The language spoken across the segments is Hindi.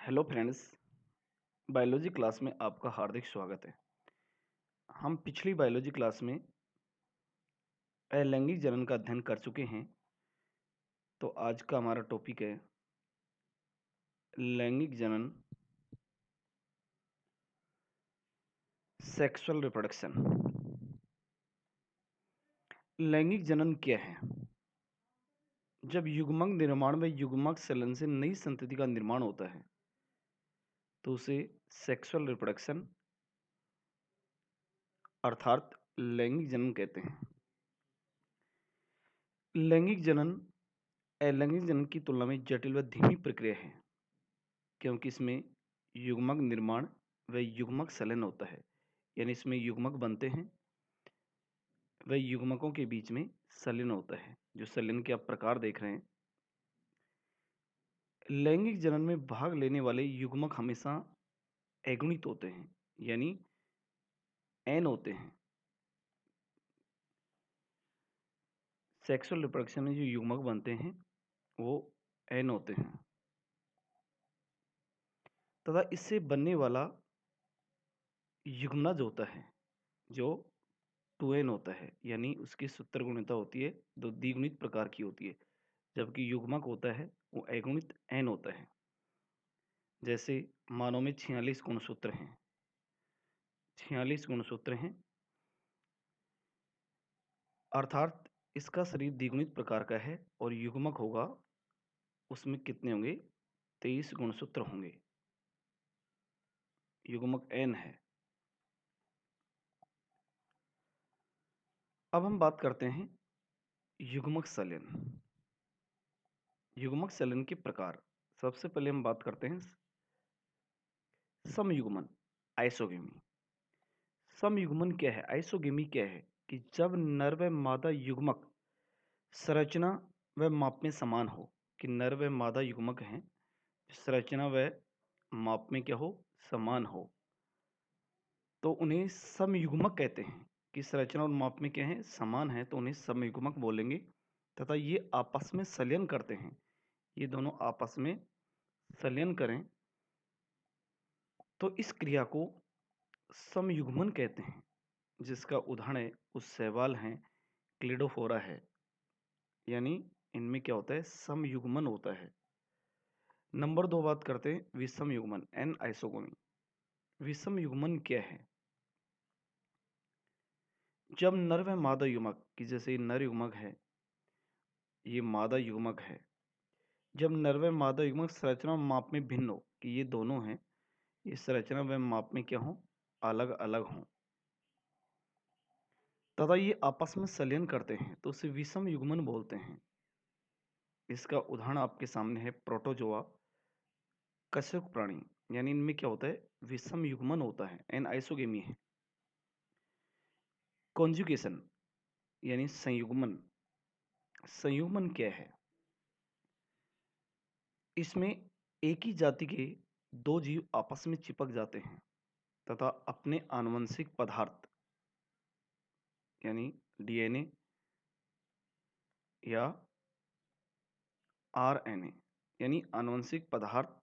हेलो फ्रेंड्स, बायोलॉजी क्लास में आपका हार्दिक स्वागत है। हम पिछली बायोलॉजी क्लास में अलैंगिक जनन का अध्ययन कर चुके हैं। तो आज का हमारा टॉपिक है लैंगिक जनन, सेक्सुअल रिप्रोडक्शन। लैंगिक जनन क्या है? जब युग्मक निर्माण में युग्मक सेलन से नई संतति का निर्माण होता है तो उसे सेक्सुअल रिप्रोडक्शन अर्थात लैंगिक जनन कहते हैं। लैंगिक जनन अलैंगिक जनन की तुलना में जटिल व धीमी प्रक्रिया है, क्योंकि इसमें युग्मक निर्माण व युग्मक सलन होता है। यानी इसमें युग्मक बनते हैं व युग्मकों के बीच में सलन होता है। जो सलन के आप प्रकार देख रहे हैं, लैंगिक जनन में भाग लेने वाले युग्मक हमेशा एगुणित होते हैं, यानी एन होते हैं। सेक्सुअल रिप्रोडक्शन में जो युग्मक बनते हैं वो एन होते हैं तथा इससे बनने वाला युग्मनज होता है जो 2n होता है, यानी उसकी सूत्र गुणिता होती है, जो द्विगुणित प्रकार की होती है। जबकि युग्मक होता है वो अगुणित n होता है। जैसे मानव में 46 गुणसूत्र हैं, 46 गुणसूत्र हैं, अर्थात इसका शरीर द्विगुणित प्रकार का है और युग्मक होगा उसमें कितने होंगे? 23 गुणसूत्र होंगे। युग्मक n है। अब हम बात करते हैं युग्मक सलन। युग्मक सलन के प्रकार। सबसे पहले हम बात करते हैं समयुग्मन, आइसोगेमी। समयुग्मन क्या है? आइसोगेमी क्या है? कि जब नर व मादा युग्मक संरचना व माप में समान हो। कि नर व मादा युग्मक हैं, संरचना व माप में क्या हो? समान हो, तो उन्हें समयुग्मक कहते हैं। कि संरचना और माप में क्या है? समान है, तो उन्हें समयुग्मक बोलेंगे। तथा ये आपस में संलयन करते हैं। ये दोनों आपस में संलयन करें तो इस क्रिया को समयुग्मन कहते हैं। जिसका उदाहरण है उस शैवाल है, क्लिडोफोरा है। यानी इनमें क्या होता है? समयुग्मन होता है। नंबर 2 बात करते हैं विषम युग्मन, एन आइसोगोनी। विषम युग्मन क्या है? जब नर व मादा युग्मक, कि जैसे नर युग्मक है, ये मादा युग्मक है, जब नर व मादा युग्मक संरचना और माप में भिन्न हो, कि ये दोनों हैं, ये संरचना व माप में क्या हो? अलग अलग हों, तथा ये आपस में संलयन करते हैं, तो उसे विषम युग्मन बोलते हैं। इसका उदाहरण आपके सामने है प्रोटोजोआ, कशेरुक प्राणी। यानी इनमें क्या होता है? विषम युग्मन होता है, एन आइसोगेमी है। कॉन्जुगेशन यानी संयुग्मन। संयुग्मन क्या है? इसमें एक ही जाति के दो जीव आपस में चिपक जाते हैं तथा अपने आनुवंशिक पदार्थ यानी डीएनए या आरएनए यानी आनुवंशिक पदार्थ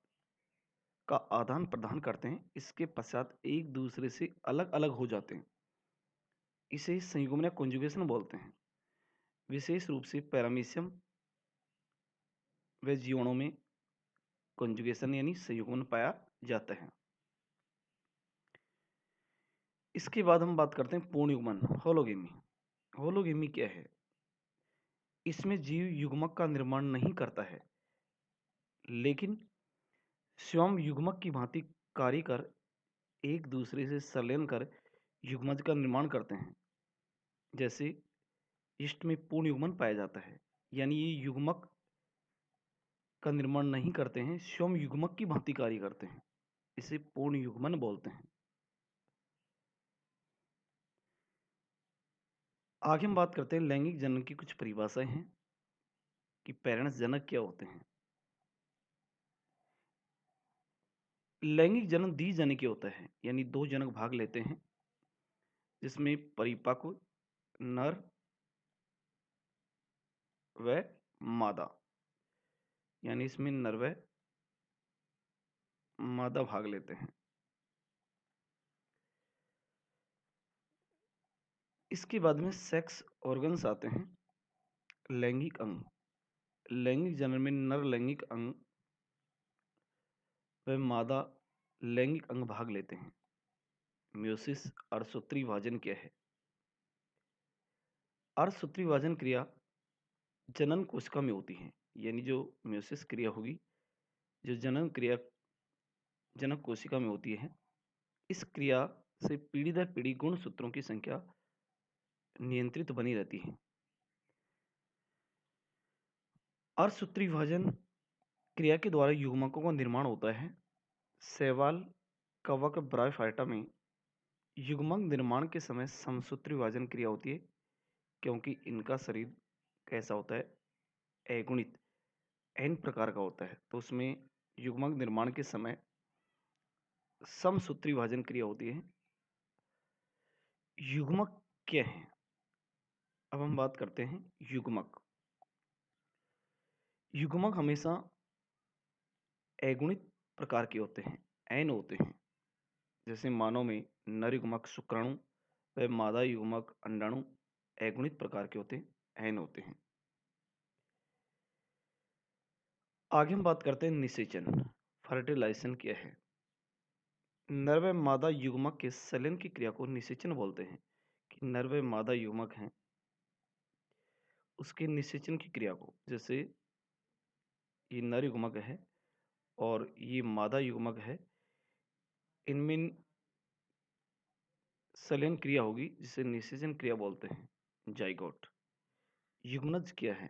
का आदान प्रदान करते हैं। इसके पश्चात एक दूसरे से अलग अलग हो जाते हैं। इसे संयुग्मन या कॉन्जुगेशन बोलते हैं। विशेष रूप से पैरामीशियम व जीवाणु में कॉन्जुगेशन यानी संयुग्मन पाया जाता है। इसके बाद हम बात करते हैं पूर्ण युग्मन, होलोगेमी। होलोगेमी क्या है? इसमें जीव युग्मक का निर्माण नहीं करता है, लेकिन स्वयं युग्मक की भांति कार्य कर एक दूसरे से संलयन कर युग्मज का निर्माण करते हैं। जैसे यीस्ट में पूर्ण युग्मन पाया जाता है, यानी ये युग्मक का निर्माण नहीं करते हैं, स्वयं युग्मक की भांति कार्य करते हैं। इसे पूर्ण युग्मन बोलते हैं। आगे हम बात करते हैं लैंगिक जनन की कुछ परिभाषाएं हैं कि पेरेंट्स जनक क्या होते हैं। लैंगिक जनन द्विजनकीय होता है, यानी दो जनक भाग लेते हैं, जिसमें परिपक्व नर व मादा, यानी इसमें नर व मादा भाग लेते हैं। इसके बाद में सेक्स ऑर्गन्स आते हैं। लैंगिक अंग। लैंगिक जनन में नर लैंगिक अंग व मादा लैंगिक अंग भाग लेते हैं। म्योसिस अर्धसूत्री विभाजन क्या है? अर्धसूत्री विभाजन क्रिया जनन कोशिका में होती है। यानी जो म्योसिस क्रिया होगी, जो जनन क्रिया जनक कोशिका में होती है, इस क्रिया से पीढ़ी दर पीढ़ी गुणसूत्रों की संख्या नियंत्रित बनी रहती है। अर्धसूत्री विभाजन क्रिया के द्वारा युग्मकों का निर्माण होता है। शैवाल, कवक, ब्रायोफाइटा में युग्मक निर्माण के समय समसूत्री विभाजन क्रिया होती है, क्योंकि इनका शरीर कैसा होता है? अगुणित, एन प्रकार का होता है, तो उसमें युग्मक निर्माण के समय समसूत्री विभाजन क्रिया होती है। युग्मक क्या है? अब हम बात करते हैं युग्मक। युग्मक हमेशा अगुणित प्रकार के होते हैं, एन होते हैं। जैसे मानव में नर युग्मक शुक्राणु व मादा युग्मक अंडाणु अगुणित प्रकार के होते हैं, एन होते हैं। आगे हम बात करते हैं निषेचन। फर्टिलाइजेशन क्या है? नर व मादा युग्मक के संलयन की क्रिया को निषेचन बोलते हैं। कि नर व मादा युग्मक हैं, उसके निषेचन की क्रिया को, जैसे ये नर युग्मक है और ये मादा युग्मक है, इनमें संलयन क्रिया होगी जिसे निषेचन क्रिया बोलते हैं। जाइगोट। युग्मनज क्या है?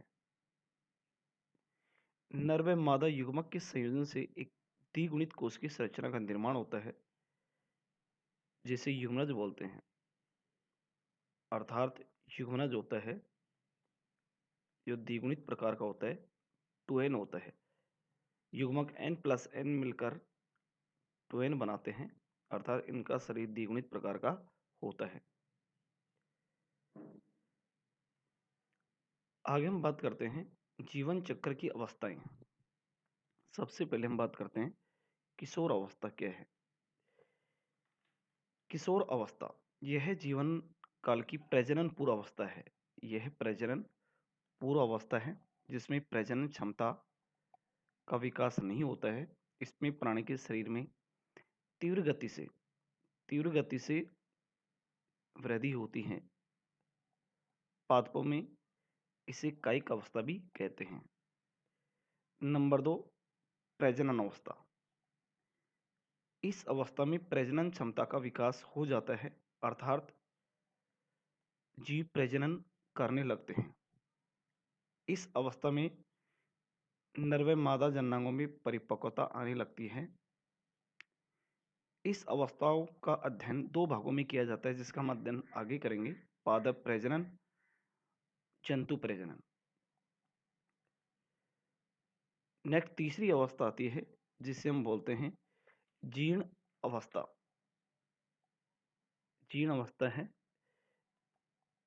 नर व मादा युग्मक के संयोजन से एक द्विगुणित कोश की संरचना का निर्माण होता है, जिसे युग्मनज बोलते हैं। अर्थात युग्मनज होता है जो द्विगुणित प्रकार का होता है, 2n होता है। युग्मक n प्लस n मिलकर 2n बनाते हैं, अर्थात इनका शरीर द्विगुणित प्रकार का होता है। आगे हम बात करते हैं जीवन चक्र की अवस्थाएं। सबसे पहले हम बात करते हैं किशोर अवस्था क्या है? किशोर अवस्था यह जीवन काल की प्रजनन पूर्व अवस्था है। यह प्रजनन पूर्व अवस्था है जिसमें प्रजनन क्षमता का विकास नहीं होता है। इसमें प्राणी के शरीर में तीव्र गति से वृद्धि होती है। पादपों में इसे कायिक अवस्था भी कहते हैं। नंबर 2, प्रजनन अवस्था। इस अवस्था में प्रजनन क्षमता का विकास हो जाता है, अर्थात जीव प्रजनन करने लगते हैं। इस अवस्था में नर व मादा जननांगों में परिपक्वता आने लगती है। इस अवस्थाओं का अध्ययन 2 भागों में किया जाता है, जिसका हम अध्ययन आगे करेंगे। पादप प्रजनन, जंतु प्रजनन। नेक्स्ट तीसरी अवस्था आती है जिसे हम बोलते हैं जीर्ण अवस्था। जीर्ण अवस्था है,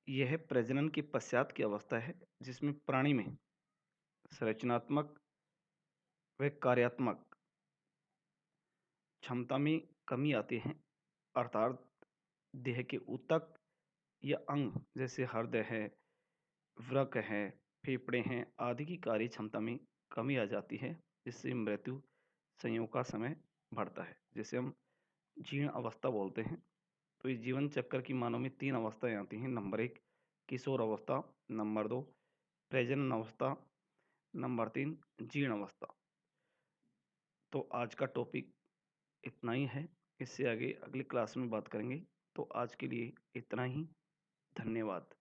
यह प्रजनन के पश्चात की अवस्था है जिसमें प्राणी में संरचनात्मक व कार्यात्मक क्षमता में कमी आती है, अर्थात देह के ऊतक या अंग जैसे हृदय है, वृक्क है, फेफड़े हैं आदि की कार्य क्षमता में कमी आ जाती है, जिससे मृत्यु संयोग का समय बढ़ता है, जिसे हम जीर्ण अवस्था बोलते हैं। तो इस जीवन चक्र की मानव में 3 अवस्थाएं आती हैं। नंबर 1 किशोर अवस्था, नंबर 2 प्रजनन अवस्था, नंबर 3 जीर्ण अवस्था। तो आज का टॉपिक इतना ही है, इससे आगे अगली क्लास में बात करेंगे। तो आज के लिए इतना ही। धन्यवाद।